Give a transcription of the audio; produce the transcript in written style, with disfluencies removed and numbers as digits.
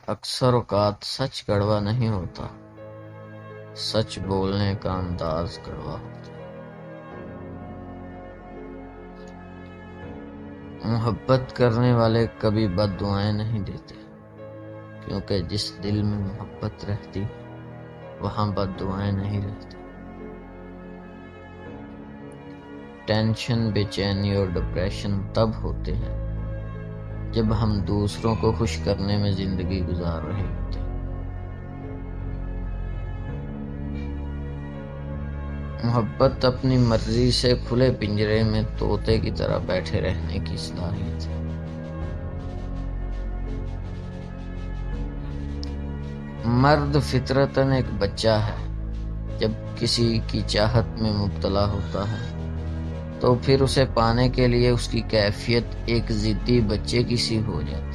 اکثر اوقات سچ کڑوا نہیں ہوتا، سچ بولنے کا انداز کڑوا ہوتا ہے۔ محبت کرنے والے کبھی بد دعائیں نہیں دیتے، کیونکہ جس دل میں محبت رہتی وہاں بد دعائیں نہیں رہتی۔ ٹینشن، بے چینی اور ڈپریشن تب ہوتے ہیں جب ہم دوسروں کو خوش کرنے میں زندگی گزار رہے ہوتے ہیں۔ محبت اپنی مرضی سے کھلے پنجرے میں طوطے کی طرح بیٹھے رہنے کی صلاحیت ہے۔ مرد فطرتاً ایک بچہ ہے، جب کسی کی چاہت میں مبتلا ہوتا ہے تو پھر اسے پانے کے لیے اس کی کیفیت ایک ضدی بچے کی سی ہو جاتی ہے۔